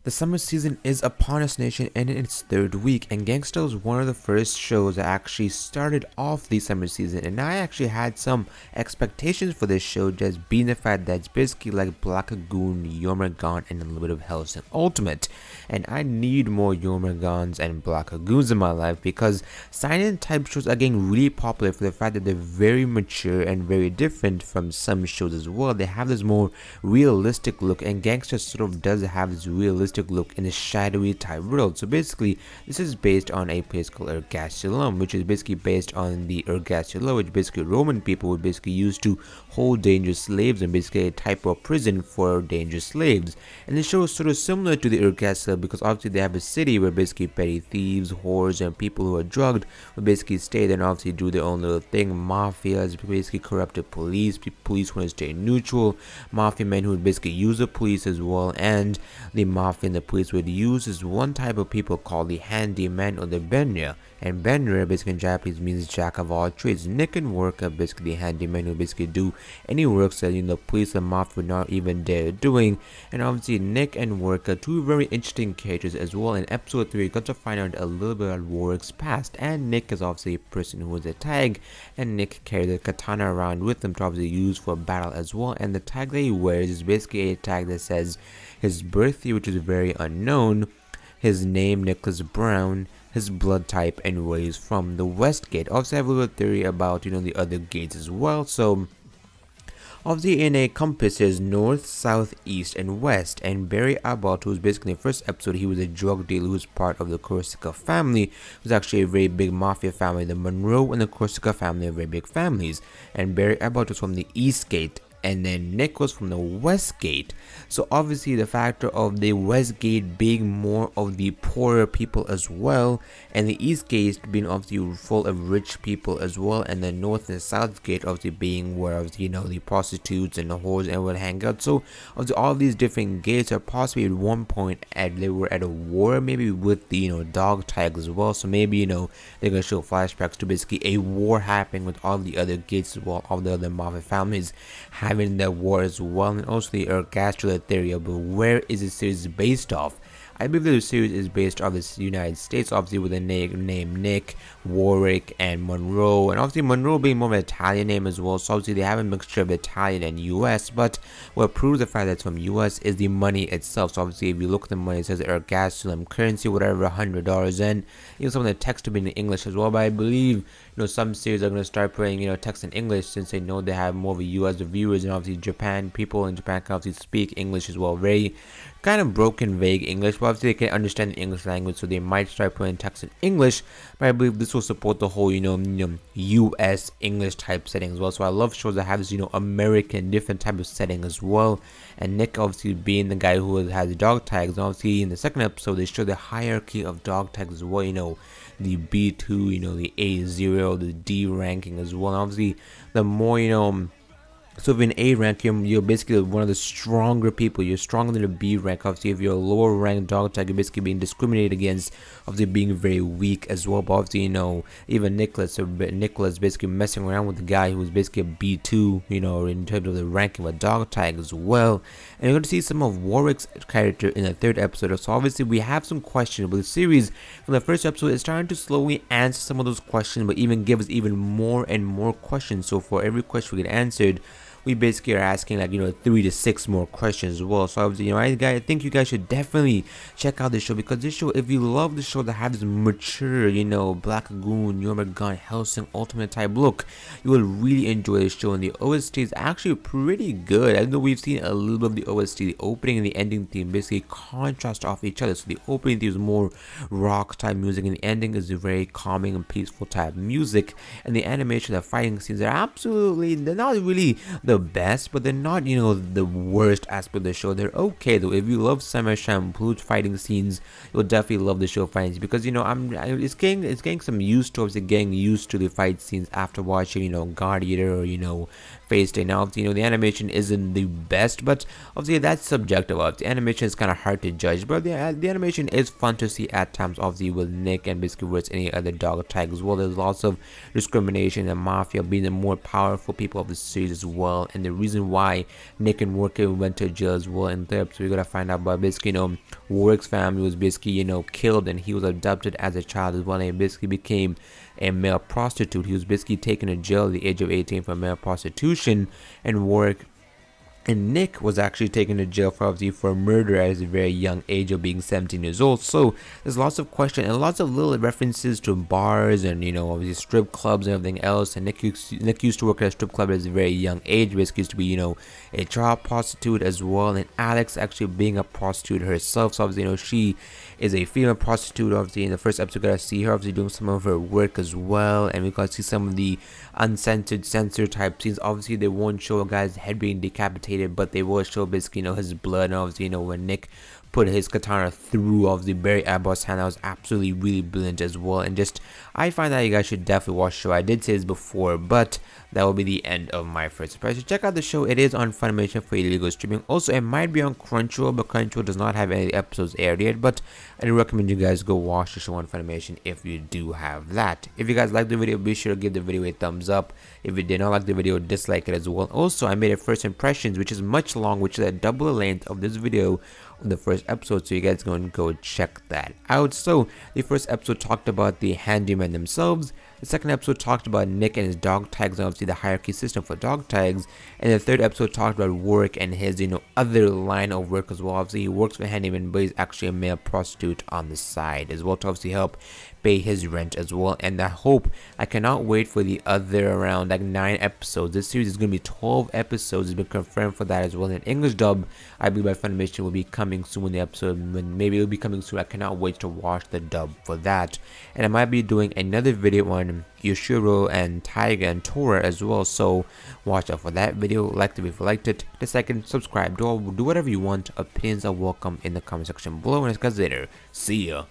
The summer season is upon us, nation, and in its third week, and Gangsta was one of the first shows that actually started off the summer season, and I actually had some expectations for this show, just being the fact that it's basically like Black Lagoon, Yormungand, and a little bit of Hellsing Ultimate, and I need more Yormungands and Black Lagoons in my life because seinen type shows are getting really popular for the fact that they're very mature and very different from some shows as well. They have this more realistic look, and Gangsta sort of does have this realistic look in a shadowy type world. So basically, this is based on a place called Ergaculum, which is basically based on the Ergacula, which basically Roman people would basically use to hold dangerous slaves, and basically a type of prison for dangerous slaves. And the show is sort of similar to the Ergacula because obviously they have a city where basically petty thieves, whores, and people who are drugged would basically stay there and obviously do their own little thing. Mafias, basically corrupted police, police want to stay neutral, mafia men who would basically use the police as well, and the mafia and the police would use is one type of people called the handyman or the benria. And benria basically in Japanese means jack of all trades. Nick and Work are basically the handyman who basically do any work that the police and mafia would not even dare doing. And obviously Nick and Work are two very interesting characters as well. In episode 3 you got to find out a little bit about Warwick's past, and Nick is obviously a person who is a tag, and Nick carries a katana around with him to obviously use for battle as well. And the tag that he wears is basically a tag that says his birth year, which is very unknown, his name Nicholas Brown, his blood type, and where he's from, the West Gate. Obviously I have a little theory about the other gates as well. So obviously in a compass there's north, south, east, and west, and Barry Abbott, who's basically in the first episode he was a drug dealer who's part of the Corsica family, who's actually a very big mafia family. The Monroe and the Corsica family are very big families, and Barry Abbott was from the East Gate, and then Nick was from the West Gate. So obviously the factor of the West Gate being more of the poorer people as well, and the East Gate being obviously full of rich people as well, and the North and South Gate obviously being where obviously the prostitutes and the whores and would hang out. So obviously all these different gates are possibly at one point they were at a war, maybe with the dog tags as well. So maybe they're gonna show flashbacks to basically a war happening with all the other gates as well, all the other mafia families having that war as well. And also the Ergastula theory. But where is this series based off? I believe the series is based off the United States, obviously with the name Nick, Warwick, and Monroe, and obviously Monroe being more of an Italian name as well. So obviously they have a mixture of Italian and US, but what proves the fact that it's from US is the money itself. So obviously if you look at the money, it says Ergaculum currency, whatever, $100, and some of the text to be in English as well. But I believe some series are going to start putting text in English, since they know they have more of a US viewers, and obviously Japan people in Japan can obviously speak English as well. Very kind of broken, vague English, but obviously they can understand the English language, so they might start putting text in English. But I believe this will support the whole US English type setting as well. So I love shows that have this American different type of setting as well. And Nick obviously being the guy who has dog tags, and obviously in the second episode they show the hierarchy of dog tags as well. The B2, the A0, the D ranking as well. And obviously the more so if you're in A rank, you're basically one of the stronger people. You're stronger than a B rank. Obviously, if you're a lower rank dog tag, you're basically being discriminated against. Obviously, being very weak as well. But obviously, even Nicholas basically messing around with the guy who's basically a B2, in terms of the ranking of a dog tag as well. And you're going to see some of Warwick's character in the third episode. So obviously, we have some questions. But the series from the first episode is trying to slowly answer some of those questions, but even give us even more and more questions. So for every question we get answered, we basically are asking 3 to 6 more questions as well. So obviously, I think you guys should definitely check out this show, because this show, if you love the show that has this mature, Black Lagoon, Yormungand, Hellsing Ultimate type look, you will really enjoy this show. And the OST is actually pretty good. I know we've seen a little bit of the OST, the opening and the ending theme basically contrast off each other. So the opening theme is more rock type music, and the ending is very calming and peaceful type music. And the animation, the fighting scenes are they're not really the best, but they're not the worst aspect of the show. They're okay though. If you love Summer Shampoo fighting scenes, you'll definitely love the show fighting scenes, because it's getting some used to, obviously getting used to the fight scenes after watching God Eater or face day. Now, obviously, the animation isn't the best, but obviously that's subjective. The animation is kind of hard to judge, but the animation is fun to see at times. Obviously, with Nick and basically versus any other dog tag as well. There's lots of discrimination and mafia being the more powerful people of the series as well, and the reason why Nick and Worker went to jail as well. In third episode, we gotta find out about basically, Warwick's family was basically, killed, and he was abducted as a child as well, and he basically became a male prostitute. He was basically taken to jail at the age of 18 for male prostitution, and Warwick and Nick was actually taken to jail for murder at a very young age of being 17 years old. So there's lots of questions and lots of little references to bars and obviously strip clubs and everything else. And Nick used to work at a strip club at a very young age. Basically used to be a child prostitute as well. And Alex actually being a prostitute herself. So obviously she is a female prostitute. Obviously in the first episode, we got to see her obviously doing some of her work as well, and we got to see some of the uncensored censor type scenes. Obviously they won't show a guy's head being decapitated, but they will show basically his blood. And obviously when Nick put his katana through obviously Barry Abbott's hand, that was absolutely really brilliant as well. And just I find that you guys should definitely watch the show. I did say this before, but that will be the end of my first impression. Check out the show. It is on Funimation for illegal streaming. Also, it might be on Crunchyroll, but Crunchyroll does not have any episodes aired yet. But I do recommend you guys go watch the show on Funimation if you do have that. If you guys like the video, be sure to give the video a thumbs up. If you did not like the video, dislike it as well. Also, I made a first impressions, which is much long, which is at double the length of this video on the first episode, so you guys can go check that out. So the first episode talked about the handyman themselves. The second episode talked about Nick and his dog tags, and obviously the hierarchy system for dog tags. And the third episode talked about Warwick and his other line of work as well. Obviously he works for handyman, but he's actually a male prostitute on the side as well to obviously help pay his rent as well. And I cannot wait for the other around 9 episodes. This series is going to be 12 episodes. It's been confirmed for that as well. In English dub, I believe by Funimation will be coming soon. The episode, maybe it'll be coming soon. I cannot wait to watch the dub for that. And I might be doing another video on Yoshiro and Taiga and Tora as well, so watch out for that video. Like the video if you liked it, dislike, subscribe, do whatever you want. Opinions are welcome in the comment section below, and it's guys later. See ya.